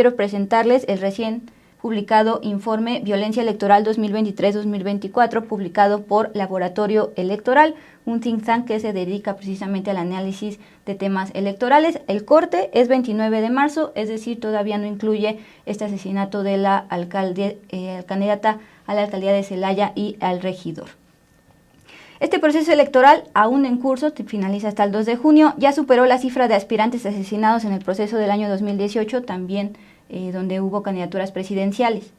quiero presentarles el recién publicado informe Violencia Electoral 2023-2024, publicado por Laboratorio Electoral, un think tank que se dedica precisamente al análisis de temas electorales. El corte es 29 de marzo, es decir, todavía no incluye este asesinato de la candidata a la alcaldía de Celaya y al regidor. Este proceso electoral, aún en curso, finaliza hasta el 2 de junio, ya superó la cifra de aspirantes asesinados en el proceso del año 2018, también donde hubo candidaturas presidenciales.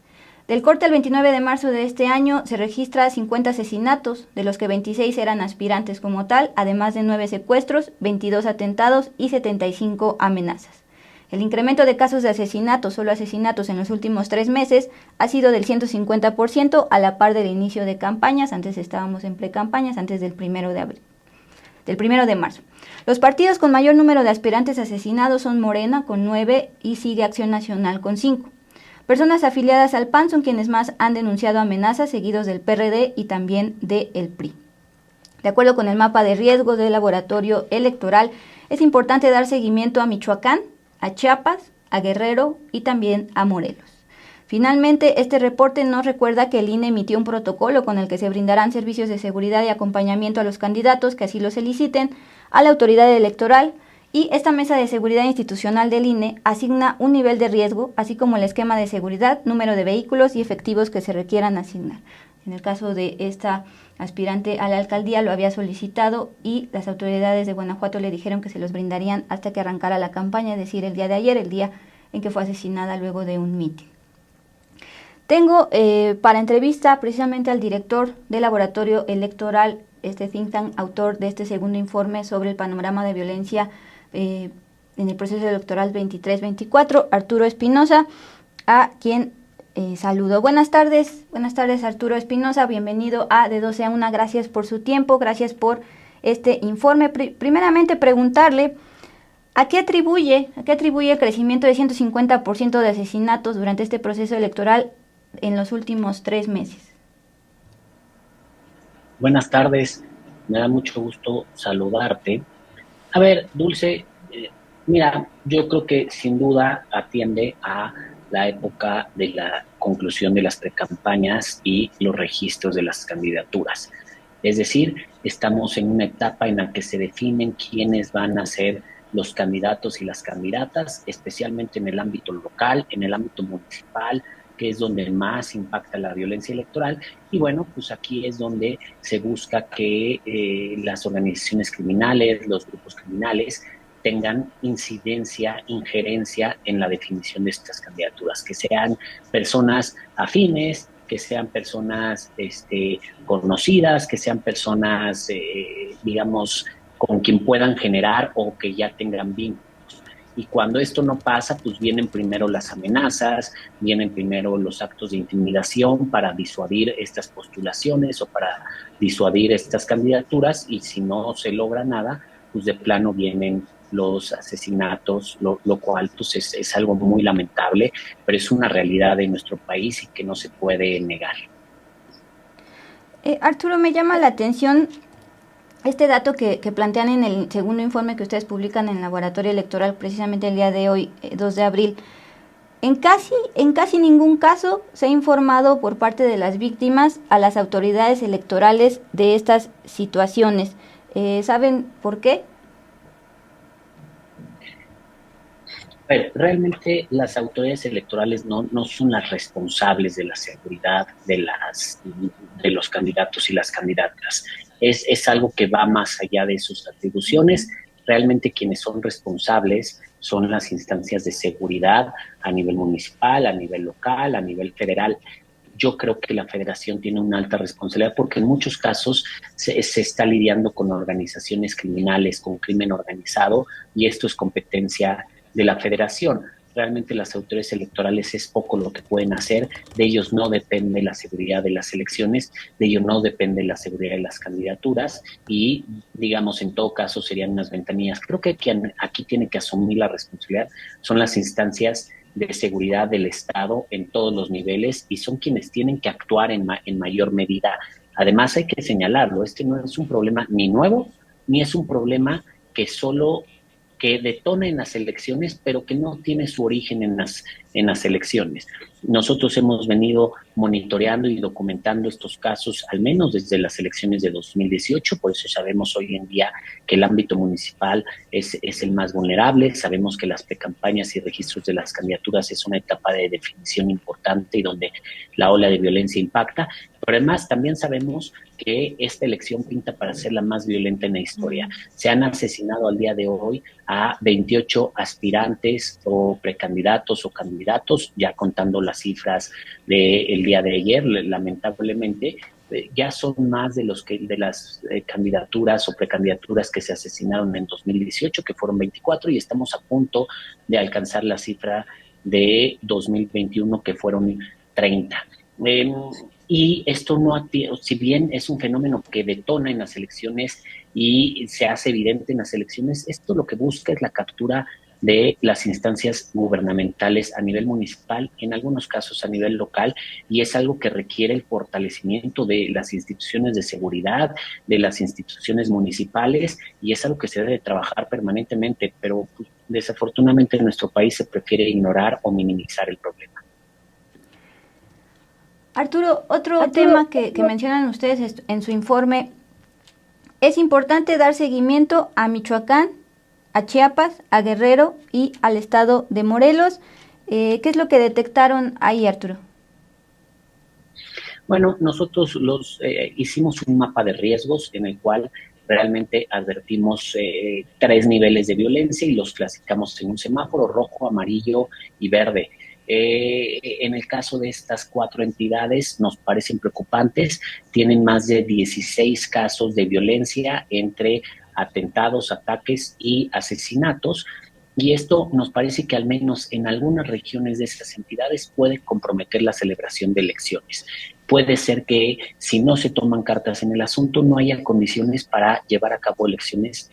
Del corte al 29 de marzo de este año se registra 50 asesinatos, de los que 26 eran aspirantes como tal, además de 9 secuestros, 22 atentados y 75 amenazas. El incremento de casos de asesinatos, solo asesinatos en los últimos 3 meses, ha sido del 150% a la par del inicio de campañas. Antes estábamos en precampañas, antes del 1 de marzo. Los partidos con mayor número de aspirantes asesinados son Morena con 9 y sigue Acción Nacional con 5. Personas afiliadas al PAN son quienes más han denunciado amenazas, seguidos del PRD y también del PRI. De acuerdo con el mapa de riesgos del Laboratorio Electoral, es importante dar seguimiento a Michoacán, a Chiapas, a Guerrero y también a Morelos. Finalmente, este reporte nos recuerda que el INE emitió un protocolo con el que se brindarán servicios de seguridad y acompañamiento a los candidatos que así lo soliciten a la autoridad electoral, y esta mesa de seguridad institucional del INE asigna un nivel de riesgo, así como el esquema de seguridad, número de vehículos y efectivos que se requieran asignar. En el caso de esta aspirante a la alcaldía lo había solicitado y las autoridades de Guanajuato le dijeron que se los brindarían hasta que arrancara la campaña, es decir, el día de ayer, el día en que fue asesinada luego de un mitin. Tengo para entrevista precisamente al director del Laboratorio Electoral, este think tank, autor de este segundo informe sobre el panorama de violencia en el proceso electoral 23-24, Arturo Espinosa, a quien saludo. Buenas tardes Arturo Espinosa, bienvenido a De 12 a 1, gracias por su tiempo, gracias por este informe. Primeramente preguntarle, ¿a qué atribuye el crecimiento de 150% de asesinatos durante este proceso electoral en los últimos 3 meses? Buenas tardes, me da mucho gusto saludarte. A ver, Dulce, mira, yo creo que sin duda atiende a la época de la conclusión de las precampañas y los registros de las candidaturas. Es decir, estamos en una etapa en la que se definen quiénes van a ser los candidatos y las candidatas, especialmente en el ámbito local, en el ámbito municipal, que es donde más impacta la violencia electoral. Y bueno, pues aquí es donde se busca que las organizaciones criminales, los grupos criminales, tengan incidencia, injerencia en la definición de estas candidaturas, que sean personas afines, que sean personas conocidas, que sean personas, digamos, con quien puedan generar o que ya tengan vínculos. Y cuando esto no pasa, pues vienen primero las amenazas, vienen primero los actos de intimidación para disuadir estas postulaciones o para disuadir estas candidaturas, y si no se logra nada, pues de plano vienen los asesinatos, lo cual pues es algo muy lamentable, pero es una realidad de nuestro país y que no se puede negar. Arturo, me llama la atención este dato que plantean en el segundo informe que ustedes publican en el Laboratorio Electoral, precisamente el día de hoy, 2 de abril. En casi ningún caso se ha informado por parte de las víctimas a las autoridades electorales de estas situaciones. ¿Saben por qué? Realmente las autoridades electorales no son las responsables de la seguridad de los candidatos y las candidatas. Es algo que va más allá de sus atribuciones. Realmente quienes son responsables son las instancias de seguridad a nivel municipal, a nivel local, a nivel federal. Yo creo que la federación tiene una alta responsabilidad porque en muchos casos se está lidiando con organizaciones criminales, con crimen organizado, y esto es competencia de la federación. Realmente las autoridades electorales es poco lo que pueden hacer, de ellos no depende la seguridad de las elecciones, de ellos no depende la seguridad de las candidaturas, y digamos en todo caso serían unas ventanillas. Creo que quien aquí tiene que asumir la responsabilidad son las instancias de seguridad del Estado en todos los niveles, y son quienes tienen que actuar en mayor medida. Además hay que señalarlo, este no es un problema ni nuevo, ni es un problema que solo que detona en las elecciones, pero que no tiene su origen en las elecciones. Nosotros hemos venido monitoreando y documentando estos casos, al menos desde las elecciones de 2018, por eso sabemos hoy en día que el ámbito municipal es el más vulnerable, sabemos que las precampañas y registros de las candidaturas es una etapa de definición importante y donde la ola de violencia impacta, pero además también sabemos que esta elección pinta para ser la más violenta en la historia. Se han asesinado al día de hoy a 28 aspirantes o precandidatos o candidatos, ya contando las cifras del día de ayer, lamentablemente. Ya son más de las candidaturas o precandidaturas que se asesinaron en 2018, que fueron 24, y estamos a punto de alcanzar la cifra de 2021, que fueron 30. Y esto no, si bien es un fenómeno que detona en las elecciones y se hace evidente en las elecciones, esto lo que busca es la captura de las instancias gubernamentales a nivel municipal, en algunos casos a nivel local, y es algo que requiere el fortalecimiento de las instituciones de seguridad, de las instituciones municipales, y es algo que se debe trabajar permanentemente, pero pues, desafortunadamente en nuestro país se prefiere ignorar o minimizar el problema. Arturo, otro tema que mencionan ustedes en su informe, es importante dar seguimiento a Michoacán, a Chiapas, a Guerrero y al estado de Morelos. ¿Qué es lo que detectaron ahí, Arturo? Bueno, nosotros hicimos un mapa de riesgos en el cual realmente advertimos 3 niveles de violencia y los clasificamos en un semáforo: rojo, amarillo y verde. En el caso de estas 4 entidades nos parecen preocupantes, tienen más de 16 casos de violencia entre atentados, ataques y asesinatos, y esto nos parece que al menos en algunas regiones de esas entidades puede comprometer la celebración de elecciones. Puede ser que si no se toman cartas en el asunto no haya condiciones para llevar a cabo elecciones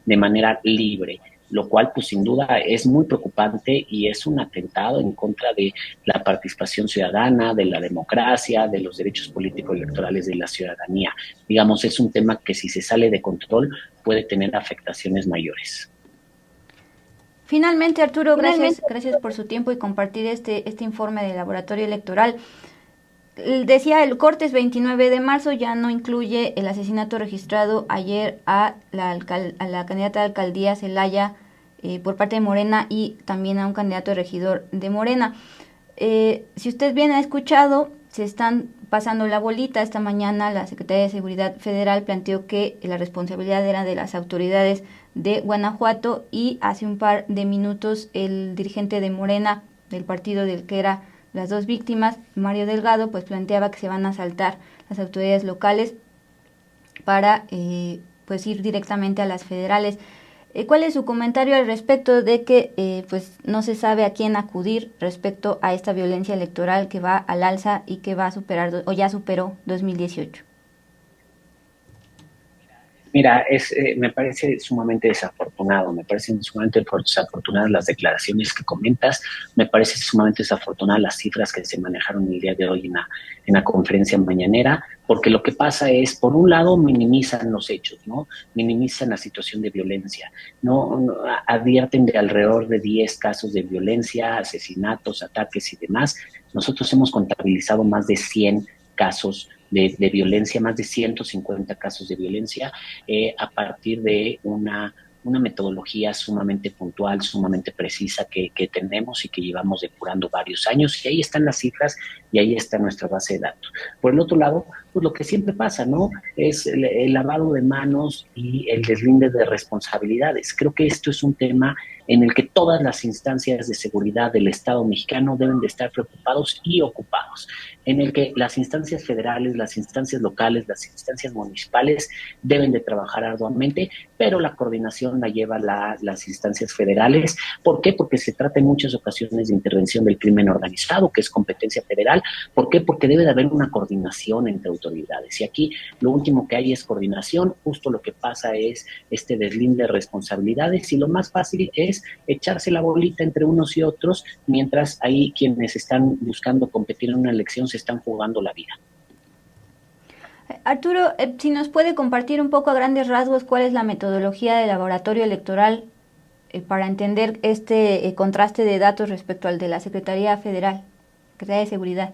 de manera libre, lo cual pues sin duda es muy preocupante y es un atentado en contra de la participación ciudadana, de la democracia, de los derechos políticos electorales de la ciudadanía. Digamos, es un tema que si se sale de control puede tener afectaciones mayores. Finalmente, Arturo, gracias por su tiempo y compartir este informe del laboratorio electoral. Decía, el corte es 29 de marzo, ya no incluye el asesinato registrado ayer a la candidata de alcaldía Celaya por parte de Morena y también a un candidato de regidor de Morena. Si usted bien ha escuchado, se están pasando la bolita. Esta mañana la Secretaría de Seguridad Federal planteó que la responsabilidad era de las autoridades de Guanajuato, y hace un par de minutos el dirigente de Morena, del partido del que era las 2 víctimas, Mario Delgado, pues planteaba que se van a saltar las autoridades locales para pues ir directamente a las federales. ¿Cuál es su comentario al respecto de que pues no se sabe a quién acudir respecto a esta violencia electoral que va al alza y que va a superar o ya superó 2018? Mira, me parece sumamente desafortunado, me parecen sumamente desafortunadas las declaraciones que comentas, me parece sumamente desafortunadas las cifras que se manejaron el día de hoy en la conferencia mañanera, porque lo que pasa es, por un lado, minimizan los hechos, ¿no? Minimizan la situación de violencia, no advierten de alrededor de 10 casos de violencia, asesinatos, ataques y demás. Nosotros hemos contabilizado más de 100 casos de violencia, más de 150 casos de violencia, a partir de una metodología sumamente puntual, sumamente precisa que tenemos y que llevamos depurando varios años, y ahí están las cifras y ahí está nuestra base de datos. Por el otro lado, pues lo que siempre pasa, ¿no? Es el lavado de manos y el deslinde de responsabilidades. Creo que esto es un tema en el que todas las instancias de seguridad del Estado mexicano deben de estar preocupados y ocupados, en el que las instancias federales, las instancias locales, las instancias municipales deben de trabajar arduamente, pero la coordinación la lleva las instancias federales. ¿Por qué? Porque se trata en muchas ocasiones de intervención del crimen organizado, que es competencia federal. ¿Por qué? Porque debe de haber una coordinación entre autoridades. Y aquí lo último que hay es coordinación, justo lo que pasa es este deslinde de responsabilidades, y lo más fácil es echarse la bolita entre unos y otros, mientras ahí quienes están buscando competir en una elección se están jugando la vida. Arturo, si nos puede compartir un poco a grandes rasgos cuál es la metodología del laboratorio electoral para entender este contraste de datos respecto al de la Secretaría Federal, Secretaría de Seguridad?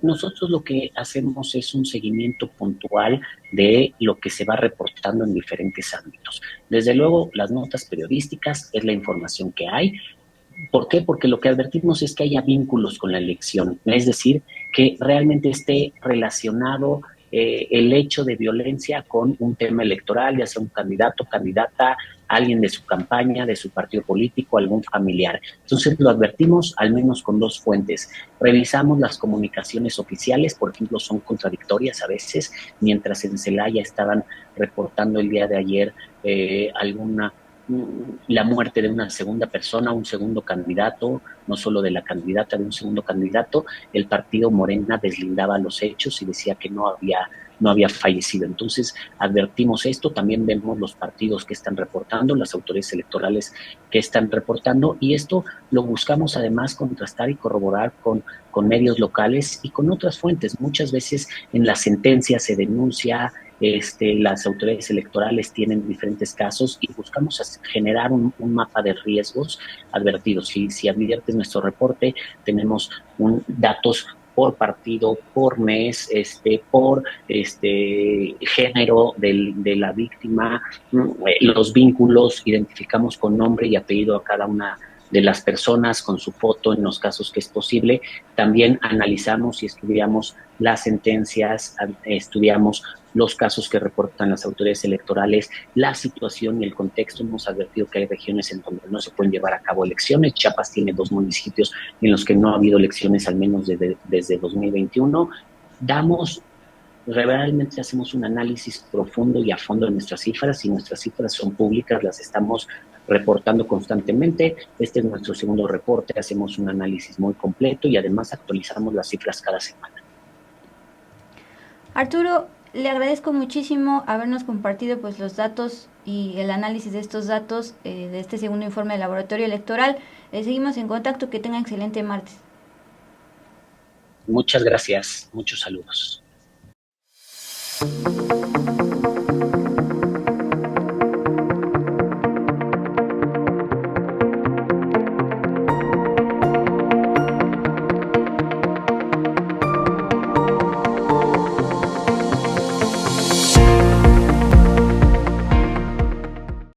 Nosotros lo que hacemos es un seguimiento puntual de lo que se va reportando en diferentes ámbitos. Desde luego, las notas periodísticas es la información que hay. ¿Por qué? Porque lo que advertimos es que haya vínculos con la elección, es decir, que realmente esté relacionado el hecho de violencia con un tema electoral, ya sea un candidato, candidata, alguien de su campaña, de su partido político, algún familiar. Entonces lo advertimos al menos con dos fuentes. Revisamos las comunicaciones oficiales, por ejemplo, son contradictorias a veces, mientras en Celaya estaban reportando el día de ayer la muerte de una segunda persona, un segundo candidato, no solo de la candidata, de un segundo candidato, el partido Morena deslindaba los hechos y decía que no había fallecido. Entonces, advertimos esto, también vemos los partidos que están reportando, las autoridades electorales que están reportando, y esto lo buscamos además contrastar y corroborar con medios locales y con otras fuentes. Muchas veces en la sentencia se denuncia, las autoridades electorales tienen diferentes casos y buscamos generar un mapa de riesgos advertidos. Si adviertes nuestro reporte, tenemos datos por partido, por mes, por género de la víctima, los vínculos, identificamos con nombre y apellido a cada una de las personas, con su foto en los casos que es posible. También analizamos y estudiamos las sentencias, estudiamos los casos que reportan las autoridades electorales, la situación y el contexto. Hemos advertido que hay regiones en donde no se pueden llevar a cabo elecciones. Chiapas tiene 2 municipios en los que no ha habido elecciones, al menos desde 2021. Realmente hacemos un análisis profundo y a fondo de nuestras cifras, y nuestras cifras son públicas, las estamos reportando constantemente. Este es nuestro segundo reporte, hacemos un análisis muy completo y además actualizamos las cifras cada semana. Arturo, le agradezco muchísimo habernos compartido pues los datos y el análisis de estos datos de este segundo informe del laboratorio electoral. Seguimos en contacto, que tengan excelente martes. Muchas gracias, muchos saludos.